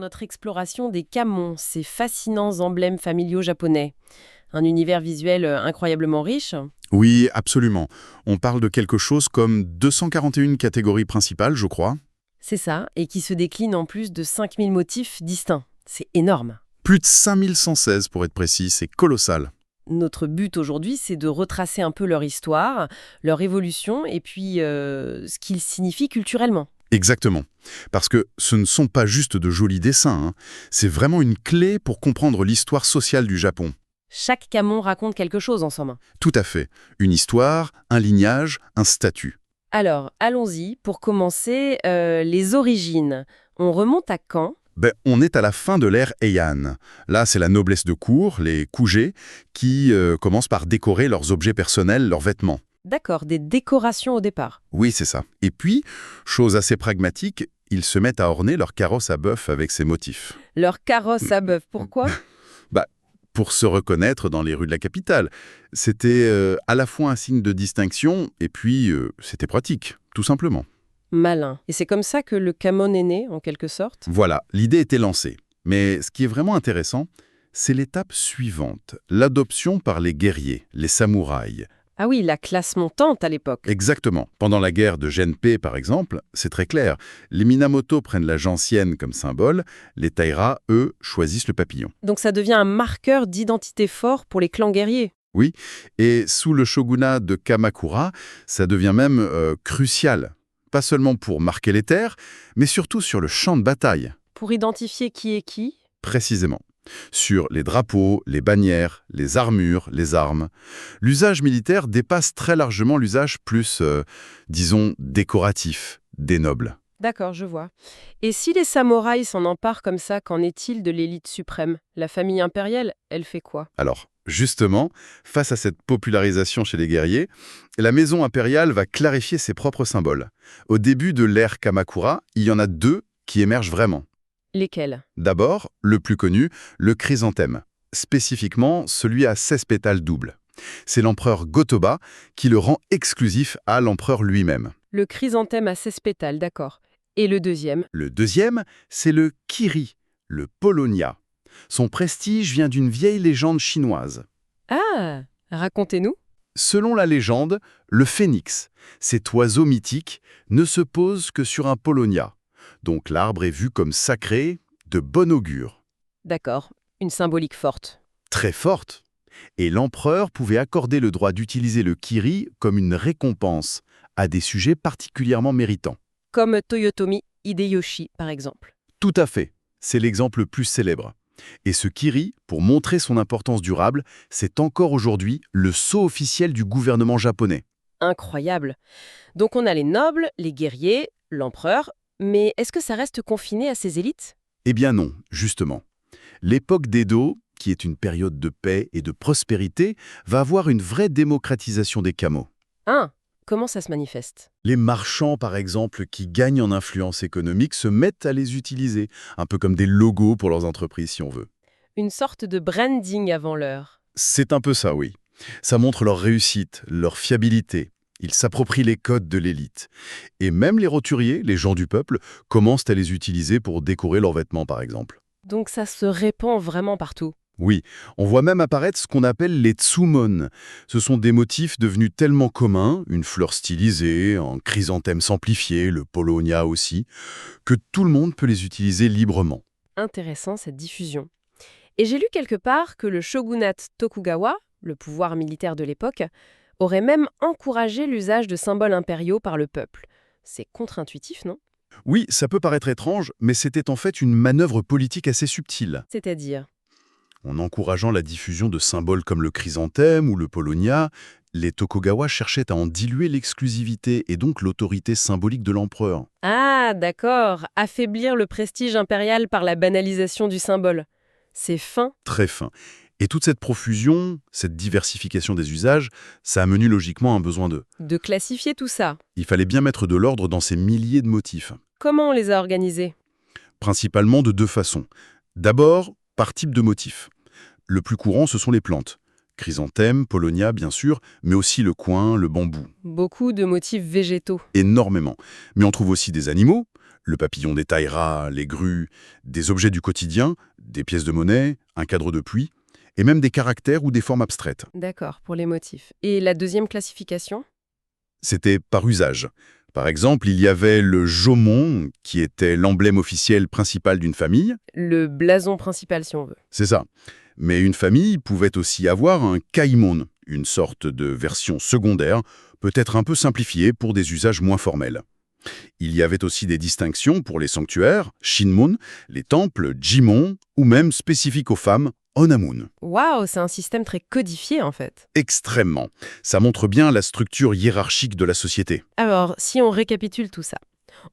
notre exploration des kamons, ces fascinants emblèmes familiaux japonais. Un univers visuel incroyablement riche. Oui, absolument. On parle de quelque chose comme 241 catégories principales, je crois. C'est ça, et qui se décline en plus de 5000 motifs distincts. C'est énorme. Plus de 5116 pour être précis, c'est colossal. Notre but aujourd'hui, c'est de retracer un peu leur histoire, leur évolution, et puis ce qu'ils signifient culturellement. Exactement. Parce que ce ne sont pas juste de jolis dessins, hein. C'est vraiment une clé pour comprendre l'histoire sociale du Japon. Chaque kamon raconte quelque chose en somme. Tout à fait. Une histoire, un lignage, un statut. Alors, allons-y. Pour commencer, les origines. On remonte à quand? On est à la fin de l'ère Heian. Là, c'est la noblesse de cour, les kujé, qui commencent par décorer leurs objets personnels, leurs vêtements. D'accord, des décorations au départ. Oui, c'est ça. Et puis, chose assez pragmatique, ils se mettent à orner leur carrosse à bœuf avec ces motifs. Leur carrosse à bœuf, pourquoi? Pour se reconnaître dans les rues de la capitale. C'était à la fois un signe de distinction, et puis c'était pratique, tout simplement. Malin. Et c'est comme ça que le kamon est né, en quelque sorte? Voilà, l'idée était lancée. Mais ce qui est vraiment intéressant, c'est l'étape suivante, l'adoption par les guerriers, les samouraïs. Ah oui, la classe montante à l'époque. Exactement. Pendant la guerre de Genpei, par exemple, c'est très clair. Les Minamoto prennent la gentienne comme symbole, les Taira, eux, choisissent le papillon. Donc ça devient un marqueur d'identité fort pour les clans guerriers. Oui, et sous le shogunat de Kamakura, ça devient même crucial. Pas seulement pour marquer les terres, mais surtout sur le champ de bataille, Pour identifier qui est qui? précisément. Sur les drapeaux, les bannières, les armures, les armes. L'usage militaire dépasse très largement l'usage plus, disons, décoratif, des nobles. D'accord, je vois. Et si les samouraïs s'en emparent comme ça, qu'en est-il de l'élite suprême? La famille impériale, elle fait quoi? Alors, justement, face à cette popularisation chez les guerriers, la maison impériale va clarifier ses propres symboles. Au début de l'ère Kamakura, il y en a deux qui émergent vraiment. Lesquels? D'abord, le plus connu, le chrysanthème, spécifiquement celui à 16 pétales doubles. C'est l'empereur Go-Toba qui le rend exclusif à l'empereur lui-même. Le chrysanthème à 16 pétales, d'accord. Et le deuxième? Le deuxième, c'est le Kiri, le Polonia. Son prestige vient d'une vieille légende chinoise. Ah, racontez-nous. Selon la légende, le phénix, cet oiseau mythique, ne se pose que sur un Polonia. Donc l'arbre est vu comme sacré, de bon augure. D'accord, une symbolique forte. Très forte. Et l'empereur pouvait accorder le droit d'utiliser le kiri comme une récompense à des sujets particulièrement méritants. Comme Toyotomi Hideyoshi, par exemple. Tout à fait. C'est l'exemple le plus célèbre. Et ce kiri, pour montrer son importance durable, c'est encore aujourd'hui le sceau officiel du gouvernement japonais. Incroyable. Donc on a les nobles, les guerriers, l'empereur, mais est-ce que ça reste confiné à ces élites? Eh bien non, justement. L'époque d'Edo, qui est une période de paix et de prospérité, va avoir une vraie démocratisation des kamo. Ah, comment ça se manifeste? Les marchands, par exemple, qui gagnent en influence économique, se mettent à les utiliser, un peu comme des logos pour leurs entreprises, si on veut. Une sorte de branding avant l'heure. C'est un peu ça, oui. Ça montre leur réussite, leur fiabilité. Ils s'approprient les codes de l'élite. Et même les roturiers, les gens du peuple, commencent à les utiliser pour décorer leurs vêtements, par exemple. Donc ça se répand vraiment partout. Oui, on voit même apparaître ce qu'on appelle les tsumon. Ce sont des motifs devenus tellement communs, une fleur stylisée, un chrysanthème simplifié, le polonia aussi, que tout le monde peut les utiliser librement. Intéressant cette diffusion. Et j'ai lu quelque part que le shogunat Tokugawa, le pouvoir militaire de l'époque, aurait même encouragé l'usage de symboles impériaux par le peuple. C'est contre-intuitif, non? Oui, ça peut paraître étrange, mais c'était en fait une manœuvre politique assez subtile. C'est-à-dire? En encourageant la diffusion de symboles comme le chrysanthème ou le polonia, les Tokugawa cherchaient à en diluer l'exclusivité et donc l'autorité symbolique de l'empereur. Ah, d'accord. Affaiblir le prestige impérial par la banalisation du symbole. C'est fin. Très fin. Et toute cette profusion, cette diversification des usages, ça a mené logiquement à un besoin d'eux. De classifier tout ça. Il fallait bien mettre de l'ordre dans ces milliers de motifs. Comment on les a organisés? Principalement de deux façons. D'abord, par type de motif. Le plus courant, ce sont les plantes. Chrysanthème, polonia, bien sûr, mais aussi le coing, le bambou. Beaucoup de motifs végétaux. Énormément. Mais on trouve aussi des animaux, Le papillon des Taïras, les grues, des objets du quotidien, des pièces de monnaie, un cadre de pluie, et même des caractères ou des formes abstraites. D'accord, pour les motifs. Et la deuxième classification? C'était par usage. Par exemple, il y avait le jomon, qui était l'emblème officiel principal d'une famille. Le blason principal, si on veut. C'est ça. Mais une famille pouvait aussi avoir un kaimon, une sorte de version secondaire, peut-être un peu simplifiée pour des usages moins formels. Il y avait aussi des distinctions pour les sanctuaires, shinmon, les temples, jimon, ou même spécifiques aux femmes, onamun. Waouh, c'est un système très codifié en fait. Extrêmement. Ça montre bien la structure hiérarchique de la société. Alors, si on récapitule tout ça,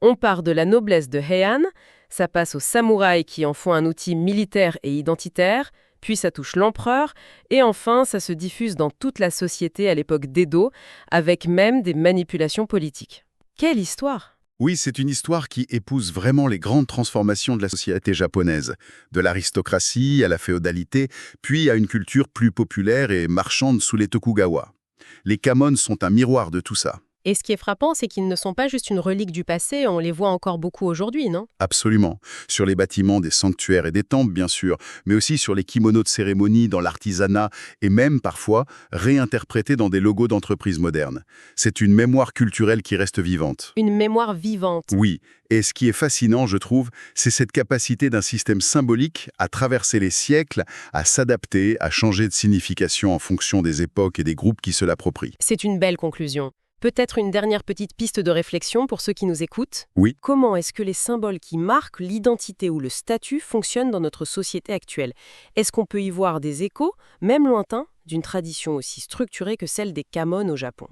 on part de la noblesse de Heian, ça passe aux samouraïs qui en font un outil militaire et identitaire, puis ça touche l'empereur, et enfin ça se diffuse dans toute la société à l'époque d'Edo, avec même des manipulations politiques. Quelle histoire! Oui, c'est une histoire qui épouse vraiment les grandes transformations de la société japonaise, de l'aristocratie à la féodalité, puis à une culture plus populaire et marchande sous les Tokugawa. Les Kamon sont un miroir de tout ça. Et ce qui est frappant, c'est qu'ils ne sont pas juste une relique du passé, on les voit encore beaucoup aujourd'hui, non? Absolument. Sur les bâtiments des sanctuaires et des temples, bien sûr, mais aussi sur les kimonos de cérémonie, dans l'artisanat, et même, parfois, réinterprétés dans des logos d'entreprises modernes. C'est une mémoire culturelle qui reste vivante. Une mémoire vivante. Oui, et ce qui est fascinant, je trouve, c'est cette capacité d'un système symbolique à traverser les siècles, à s'adapter, à changer de signification en fonction des époques et des groupes qui se l'approprient. C'est une belle conclusion. Peut-être une dernière petite piste de réflexion pour ceux qui nous écoutent. Oui. Comment est-ce que les symboles qui marquent l'identité ou le statut fonctionnent dans notre société actuelle? Est-ce qu'on peut y voir des échos, même lointains, d'une tradition aussi structurée que celle des Kamon au Japon?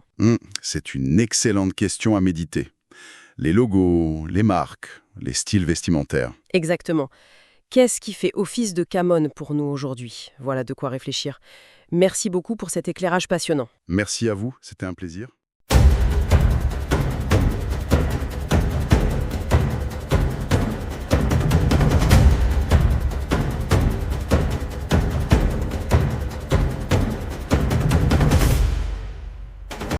C'est une excellente question à méditer. Les logos, les marques, les styles vestimentaires. Exactement. Qu'est-ce qui fait office de Kamon pour nous aujourd'hui? Voilà de quoi réfléchir. Merci beaucoup pour cet éclairage passionnant. Merci à vous, c'était un plaisir.